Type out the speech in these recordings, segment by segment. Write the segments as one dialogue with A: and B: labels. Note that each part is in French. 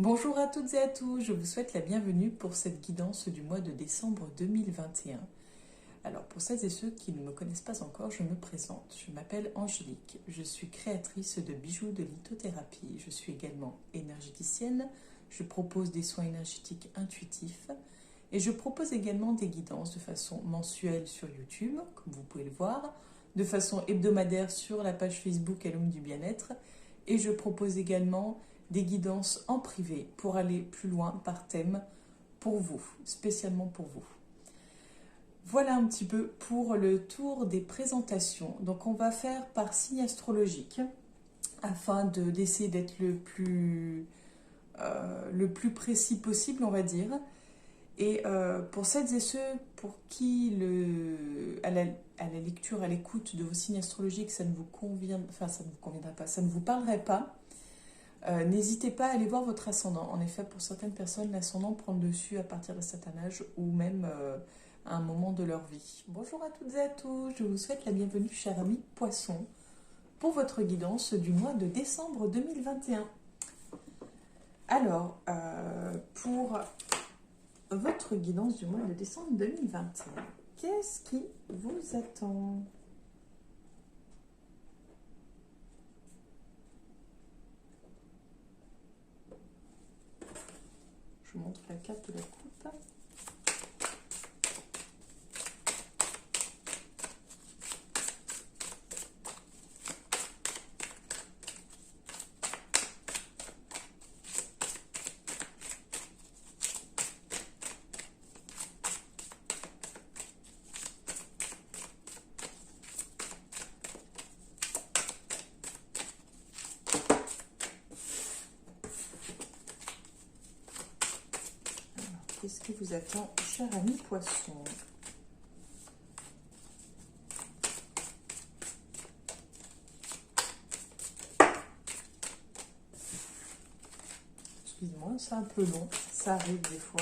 A: Bonjour à toutes et à tous, je vous souhaite la bienvenue pour cette guidance du mois de décembre 2021. Alors pour celles et ceux qui ne me connaissent pas encore, je me présente. Je m'appelle Angélique, je suis créatrice de bijoux de lithothérapie. Je suis également énergéticienne, je propose des soins énergétiques intuitifs et je propose également des guidances de façon mensuelle sur YouTube, comme vous pouvez le voir, de façon hebdomadaire sur la page Facebook Alum du Bien-être et je propose également des guidances en privé pour aller plus loin par thème pour vous, spécialement pour vous. Voilà un petit peu pour le tour des présentations. Donc on va faire par signe astrologique afin d'essayer d'être le plus précis possible, on va dire. Et pour celles et ceux pour qui à la lecture, à l'écoute de vos signes astrologiques, ça ne vous conviendra pas, ça ne vous parlerait pas, n'hésitez pas à aller voir votre ascendant. En effet, pour certaines personnes, l'ascendant prend le dessus à partir d'un certain âge ou même à un moment de leur vie. Bonjour à toutes et à tous, je vous souhaite la bienvenue, chers amis poissons, pour votre guidance du mois de décembre 2021. Alors, pour votre guidance du mois de décembre 2021, qu'est-ce qui vous attend ? Je vous montre la carte de la coupe. Qu'est-ce qui vous attend, cher ami poisson ? Excuse-moi, c'est un peu long, ça arrive des fois.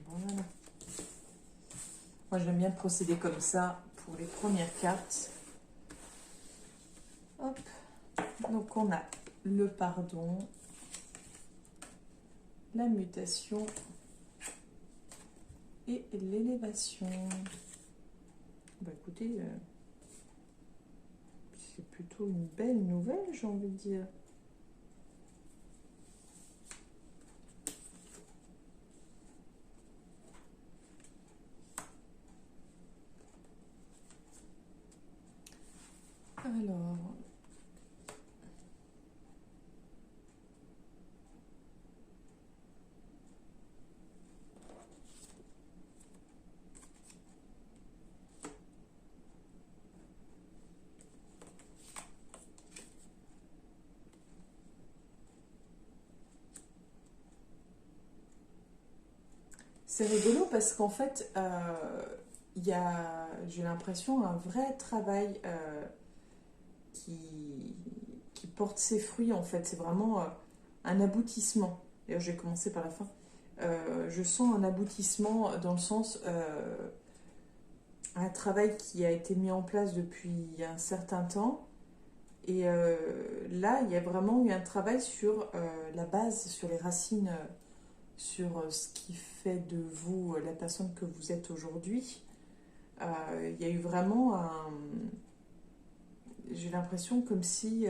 A: Voilà. Moi, j'aime bien procéder comme ça pour les premières cartes. Hop. Donc, on a le pardon, la mutation et l'élévation. Bah écoutez, c'est plutôt une belle nouvelle, j'ai envie de dire. Alors, c'est rigolo parce qu'en fait, j'ai l'impression, un vrai travail qui porte ses fruits en fait. C'est vraiment un aboutissement. D'ailleurs, je vais commencer par la fin. Je sens un aboutissement dans le sens un travail qui a été mis en place depuis un certain temps. Et là, il y a vraiment eu un travail sur la base, sur les racines, sur ce qui fait de vous la personne que vous êtes aujourd'hui. Il y a eu vraiment j'ai l'impression comme si,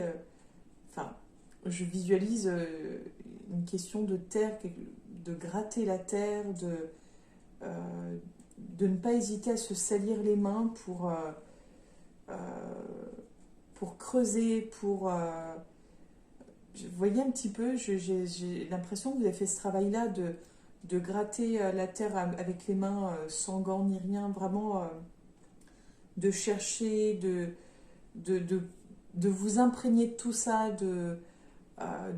A: je visualise une question de terre, de gratter la terre, de ne pas hésiter à se salir les mains pour creuser, vous voyez un petit peu, j'ai l'impression que vous avez fait ce travail-là de gratter la terre avec les mains sans gants ni rien, vraiment de chercher, de vous imprégner de tout ça, de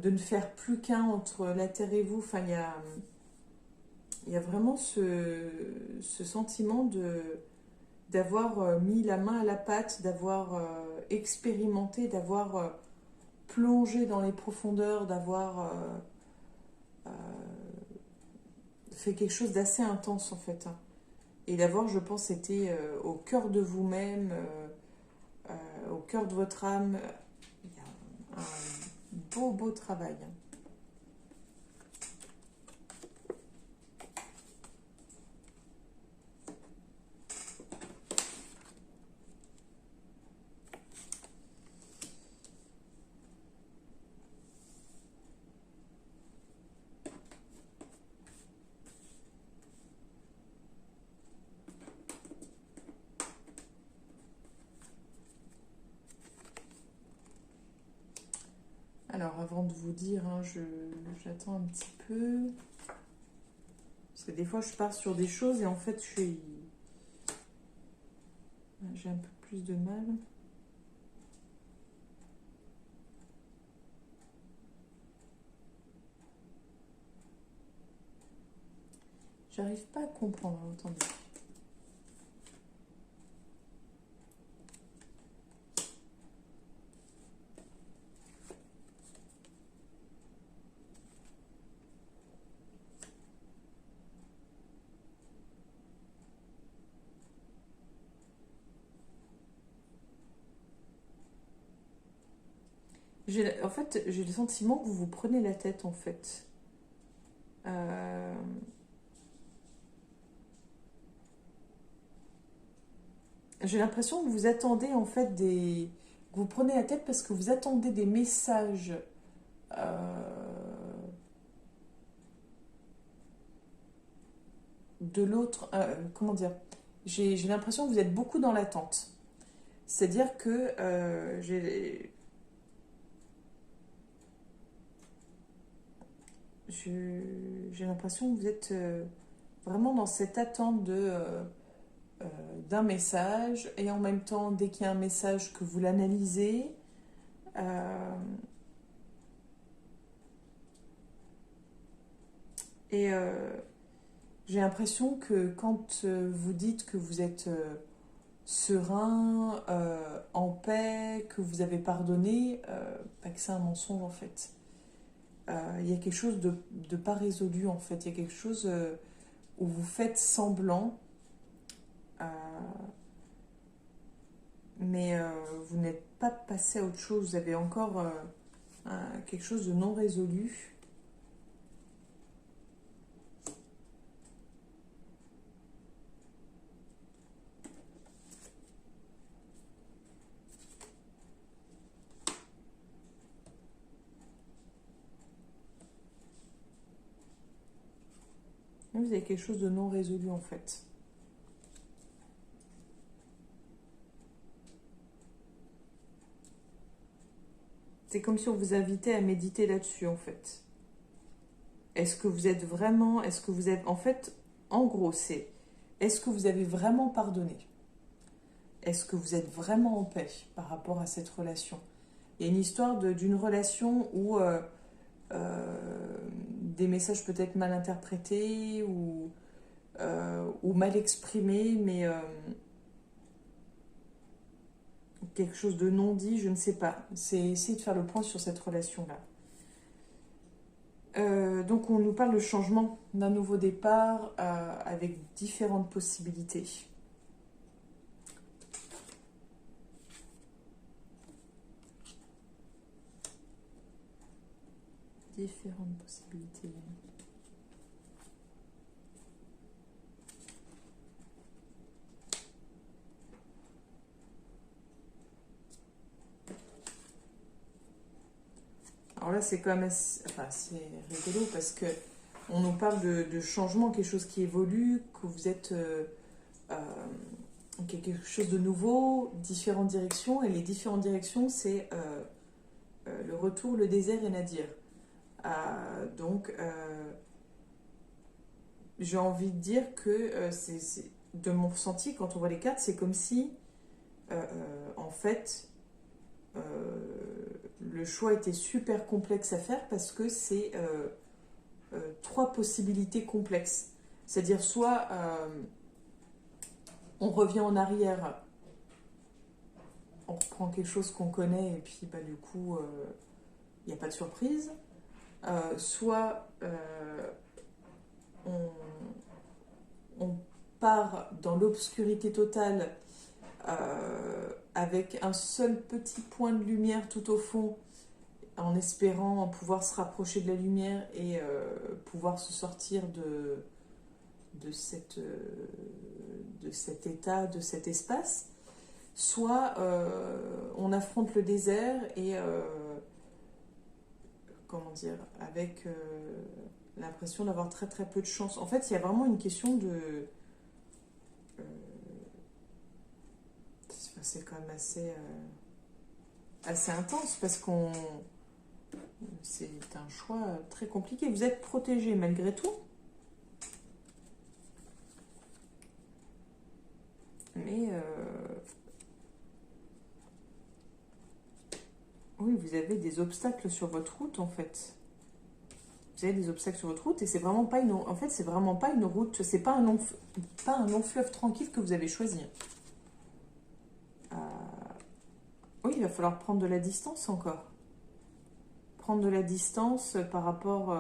A: ne faire plus qu'un entre la terre et vous. Enfin, il y a vraiment ce sentiment d'avoir mis la main à la pâte, d'avoir expérimenté, d'avoir plongé dans les profondeurs, d'avoir fait quelque chose d'assez intense en fait. Et d'avoir, je pense, été au cœur de vous-même, au cœur de votre âme. Il y a un beau, beau travail. Alors, avant de vous dire, hein, j'attends un petit peu. Parce que des fois, je pars sur des choses et en fait, j'ai un peu plus de mal. J'arrive pas à comprendre, attendez. En fait, j'ai le sentiment que vous vous prenez la tête, en fait. Euh, J'ai l'impression que vous attendez, en fait, que vous prenez la tête parce que vous attendez des messages de l'autre. Comment dire? J'ai l'impression que vous êtes beaucoup dans l'attente. C'est-à-dire que j'ai l'impression que vous êtes vraiment dans cette attente d'un message et en même temps, dès qu'il y a un message que vous l'analysez, euh, et j'ai l'impression que quand vous dites que vous êtes serein, en paix, que vous avez pardonné, pas que c'est un mensonge en fait. Il y a quelque chose de pas résolu en fait. Il y a quelque chose où vous faites semblant, euh, mais vous n'êtes pas passé à autre chose. Vous avez encore quelque chose de non résolu. Vous avez quelque chose de non résolu en fait. C'est comme si on vous invitait à méditer là-dessus en fait. Est-ce que vous êtes vraiment, est-ce que vous êtes, en fait, en gros, c'est, est-ce que vous avez vraiment pardonné? Est-ce que vous êtes vraiment en paix par rapport à cette relation? Il y a une histoire d'une relation où des messages peut-être mal interprétés ou mal exprimés, mais quelque chose de non dit, je ne sais pas. C'est essayer de faire le point sur cette relation-là. Donc on nous parle de changement, d'un nouveau départ avec différentes possibilités. Différentes possibilités. Alors là, c'est quand même assez rigolo parce que on nous parle de changement, quelque chose qui évolue, que vous êtes euh, quelque chose de nouveau, différentes directions, et les différentes directions, c'est le retour, le désert et Nadir. Donc, j'ai envie de dire que de mon ressenti, quand on voit les cartes, c'est comme si, en fait, euh, le choix était super complexe à faire parce que c'est trois possibilités complexes. C'est-à-dire soit on revient en arrière, on reprend quelque chose qu'on connaît et puis bah, du coup il n'y a pas de surprise. Soit on part dans l'obscurité totale avec un seul petit point de lumière tout au fond, en espérant pouvoir se rapprocher de la lumière et pouvoir se sortir de cet état, de cet espace, soit on affronte le désert et comment dire, avec l'impression d'avoir très très peu de chance. En fait, il y a vraiment une question de... c'est quand même assez intense parce qu'on... C'est un choix très compliqué. Vous êtes protégé malgré tout. Mais... oui, vous avez des obstacles sur votre route en fait. Vous avez des obstacles sur votre route et c'est vraiment pas une... En fait, c'est vraiment pas une route... C'est pas un long fleuve tranquille que vous avez choisi. Oui, il va falloir prendre de la distance encore. Prendre de la distance par rapport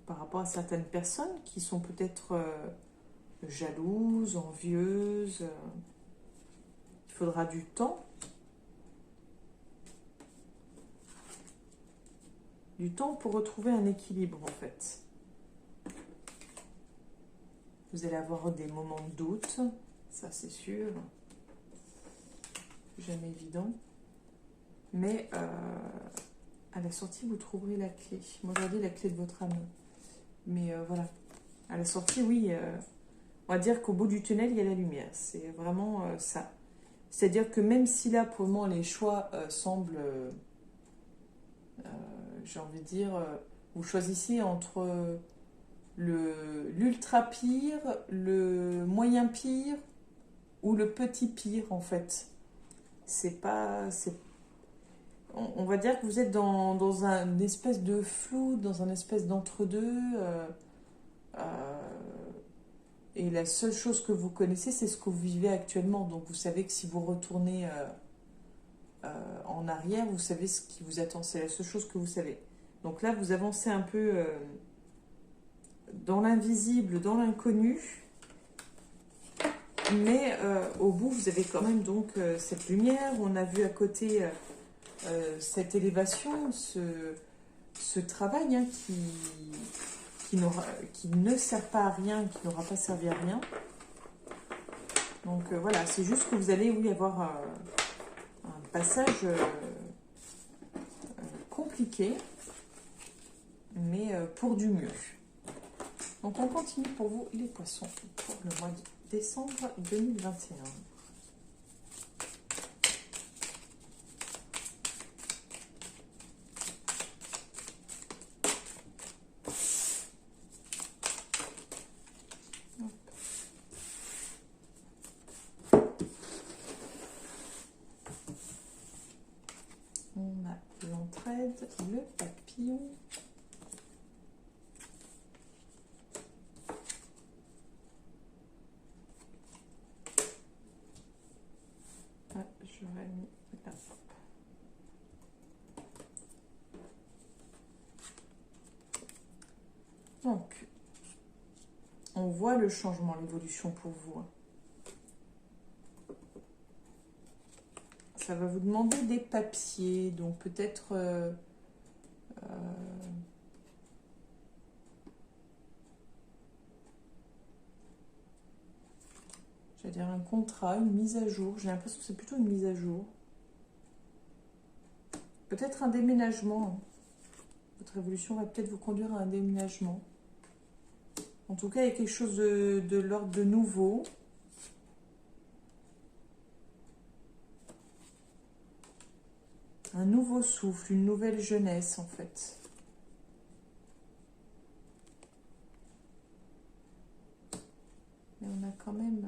A: à certaines personnes qui sont peut-être jalouses, envieuses. Il faudra du temps. Du temps pour retrouver un équilibre, en fait. Vous allez avoir des moments de doute, ça c'est sûr. Jamais évident. Mais à la sortie, vous trouverez la clé. Moi, regardez la clé de votre âme. Mais voilà. À la sortie, oui, on va dire qu'au bout du tunnel, il y a la lumière. C'est vraiment ça. C'est-à-dire que même si là, pour le moment, les choix semblent, j'ai envie de dire, vous choisissez entre l'ultra pire, le moyen pire ou le petit pire, en fait. C'est pas... On va dire que vous êtes dans une espèce de flou, dans un espèce d'entre-deux. Et la seule chose que vous connaissez, c'est ce que vous vivez actuellement. Donc vous savez que si vous retournez en arrière, vous savez ce qui vous attend. C'est la seule chose que vous savez. Donc là, vous avancez un peu dans l'invisible, dans l'inconnu. Mais au bout, vous avez quand même donc cette lumière. On a vu à côté cette élévation, ce travail hein, qui ne sert pas à rien, qui n'aura pas servi à rien. Donc voilà, c'est juste que vous allez oui, avoir un passage compliqué, mais pour du mieux. Donc on continue pour vous les poissons pour le mois de décembre 2021. On a l'entraide, le papillon. Ah, j'aurais mis là. Donc, on voit le changement, l'évolution pour vous. Ça va vous demander des papiers, donc peut-être j'allais dire un contrat, une mise à jour. J'ai l'impression que c'est plutôt une mise à jour. Peut-être un déménagement. Votre évolution va peut-être vous conduire à un déménagement. En tout cas, il y a quelque chose de l'ordre de nouveau. Un nouveau souffle, une nouvelle jeunesse en fait. Mais on a quand même...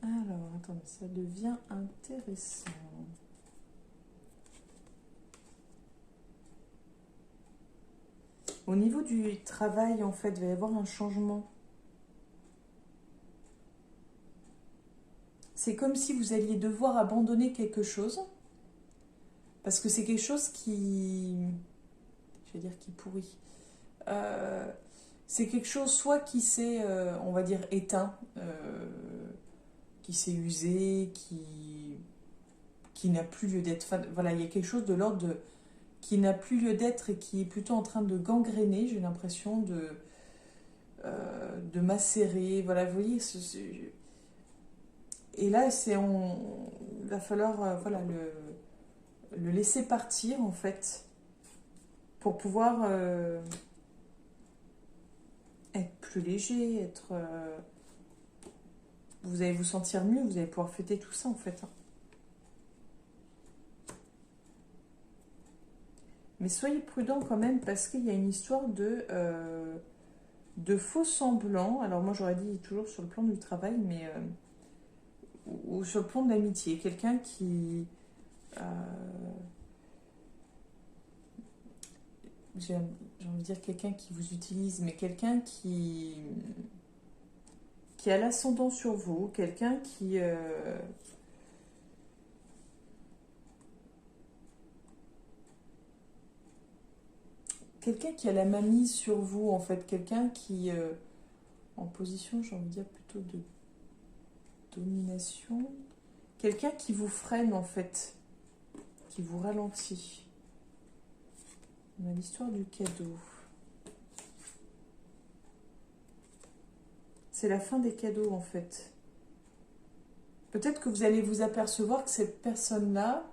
A: Alors, attendez, ça devient intéressant. Au niveau du travail, en fait, il va y avoir un changement. C'est comme si vous alliez devoir abandonner quelque chose, parce que c'est quelque chose qui... Je vais dire qui pourrit. C'est quelque chose soit qui s'est, on va dire, éteint, qui s'est usé, qui n'a plus lieu d'être. Enfin, voilà, il y a quelque chose de l'ordre de qui n'a plus lieu d'être et qui est plutôt en train de gangréner, j'ai l'impression, de macérer. Voilà, vous voyez, et là, il va falloir voilà, le laisser partir, en fait, pour pouvoir être plus léger, vous allez vous sentir mieux, vous allez pouvoir fêter tout ça, en fait. Mais soyez prudent quand même parce qu'il y a une histoire de faux semblants. Alors moi j'aurais dit toujours sur le plan du travail, mais ou sur le plan de l'amitié. Quelqu'un qui... j'ai envie de dire quelqu'un qui vous utilise, mais quelqu'un qui a l'ascendant sur vous, quelqu'un qui... quelqu'un qui a la main mise sur vous, en fait, quelqu'un qui, en position, j'ai envie de dire plutôt de domination, quelqu'un qui vous freine, en fait, qui vous ralentit. On a l'histoire du cadeau. C'est la fin des cadeaux, en fait. Peut-être que vous allez vous apercevoir que cette personne-là,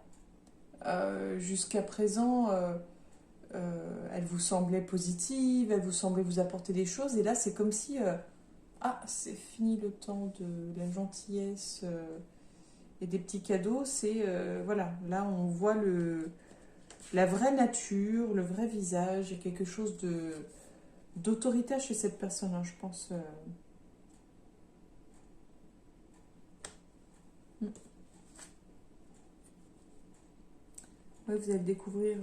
A: jusqu'à présent... elle vous semblait positive, elle vous semblait vous apporter des choses, et là c'est comme si c'est fini le temps de la gentillesse et des petits cadeaux, c'est voilà, là on voit la vraie nature, le vrai visage, et quelque chose d'autoritaire chez cette personne, hein, je pense. Ouais, vous allez le découvrir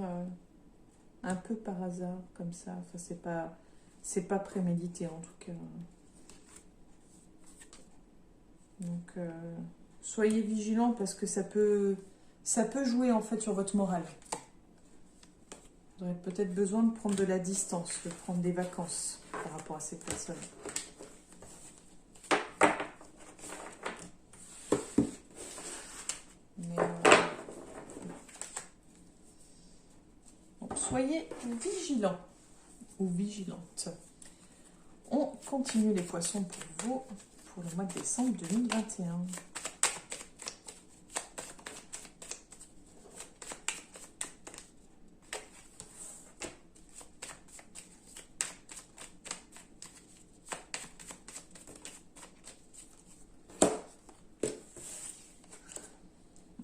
A: un peu par hasard, comme ça. Enfin, c'est pas prémédité en tout cas. Donc, soyez vigilants parce que ça peut jouer en fait sur votre morale. Vous aurez peut-être besoin de prendre de la distance, de prendre des vacances par rapport à cette personne. Mais, donc, soyez vigilants ou vigilantes. On continue les poissons pour vous pour le mois de décembre 2021.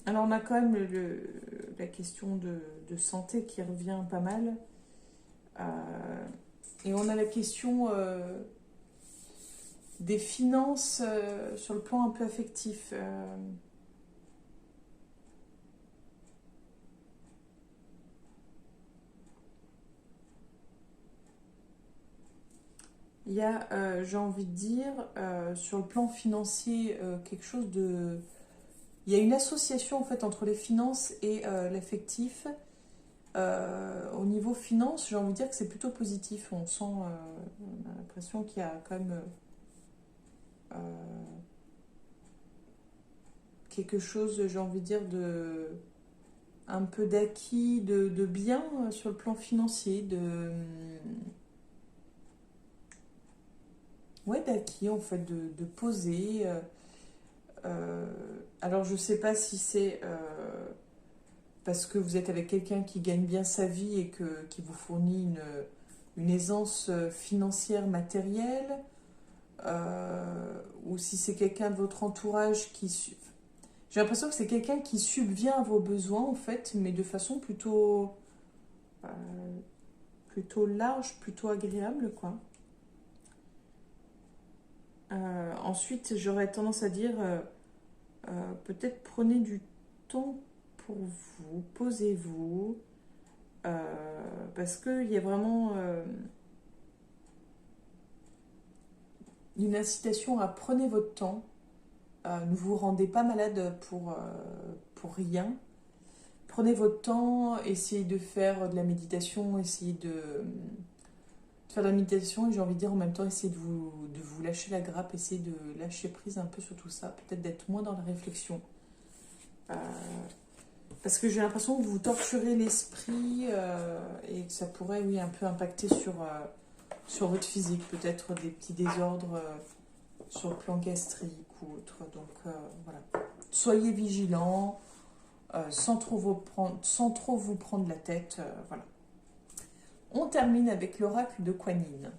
A: Alors on a quand même la question de santé qui revient pas mal. Et on a la question des finances sur le plan un peu affectif. Il y a, j'ai envie de dire, sur le plan financier, quelque chose de... Il y a une association en fait entre les finances et l'affectif. Au niveau finance, j'ai envie de dire que c'est plutôt positif. On sent, on a l'impression qu'il y a quand même quelque chose, j'ai envie de dire, un peu d'acquis, de bien sur le plan financier, ouais, d'acquis en fait, de poser. Alors je sais pas si c'est parce que vous êtes avec quelqu'un qui gagne bien sa vie et qui vous fournit une aisance financière matérielle, ou si c'est quelqu'un de votre entourage qui... J'ai l'impression que c'est quelqu'un qui subvient à vos besoins en fait, mais de façon euh, plutôt large, plutôt agréable, quoi. Ensuite, j'aurais tendance à dire, peut-être prenez du temps pour vous, posez-vous, parce qu'il y a vraiment une incitation à prenez votre temps. Ne vous rendez pas malade pour rien. Prenez votre temps, essayez de faire de la méditation, essayez de faire de la méditation et j'ai envie de dire en même temps, essayez de vous lâcher la grappe, essayez de lâcher prise un peu sur tout ça, peut-être d'être moins dans la réflexion. Parce que j'ai l'impression que vous torturez l'esprit et que ça pourrait, oui, un peu impacter sur votre physique, peut-être des petits désordres sur le plan gastrique ou autre. Donc voilà, soyez vigilants. Sans trop vous prendre la tête, voilà. On termine avec l'oracle de Kuan Yin.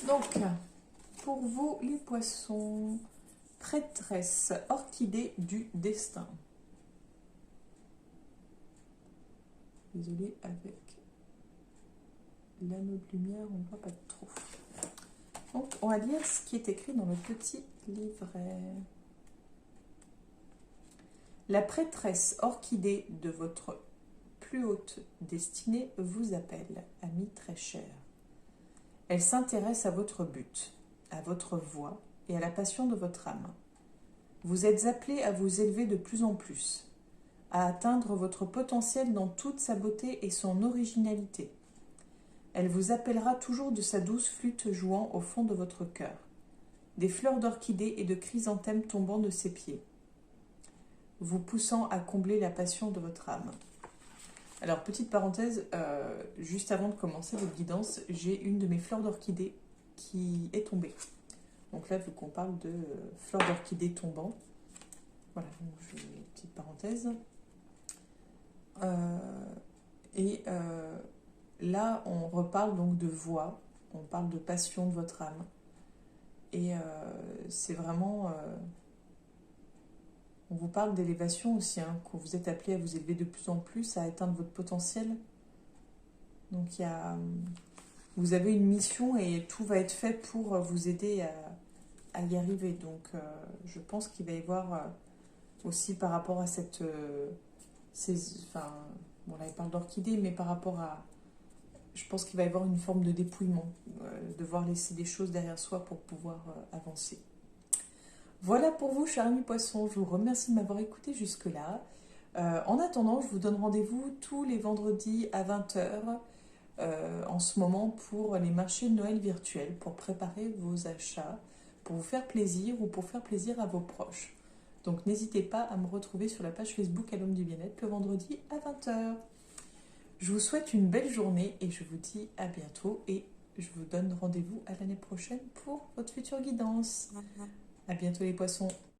A: Donc, pour vous, les poissons, prêtresse, orchidée du destin. Désolée, avec l'anneau de lumière, on ne voit pas trop. Donc, on va lire ce qui est écrit dans le petit livret. La prêtresse orchidée de votre plus haute destinée vous appelle, ami très cher. Elle s'intéresse à votre but, à votre voie et à la passion de votre âme. Vous êtes appelé à vous élever de plus en plus, à atteindre votre potentiel dans toute sa beauté et son originalité. Elle vous appellera toujours de sa douce flûte jouant au fond de votre cœur, des fleurs d'orchidées et de chrysanthèmes tombant de ses pieds, vous poussant à combler la passion de votre âme. Alors, petite parenthèse, juste avant de commencer votre guidance, j'ai une de mes fleurs d'orchidée qui est tombée. Donc là, vu qu'on parle de fleurs d'orchidée tombant, voilà, donc je une petite parenthèse. Là, on reparle donc de voix, on parle de passion de votre âme. Et c'est vraiment... on vous parle d'élévation aussi, hein, quand vous êtes appelé à vous élever de plus en plus, à atteindre votre potentiel. Donc vous avez une mission et tout va être fait pour vous aider à y arriver. Donc je pense qu'il va y avoir aussi par rapport à cette... bon là il parle d'orchidée, mais par rapport à... Je pense qu'il va y avoir une forme de dépouillement, devoir laisser des choses derrière soi pour pouvoir avancer. Voilà pour vous, chers amis poissons. Je vous remercie de m'avoir écouté jusque-là. En attendant, je vous donne rendez-vous tous les vendredis à 20h en ce moment pour les marchés de Noël virtuels, pour préparer vos achats, pour vous faire plaisir ou pour faire plaisir à vos proches. Donc n'hésitez pas à me retrouver sur la page Facebook à l'Homme du Bien-être le vendredi à 20h. Je vous souhaite une belle journée et je vous dis à bientôt et je vous donne rendez-vous à l'année prochaine pour votre future guidance. À bientôt les poissons.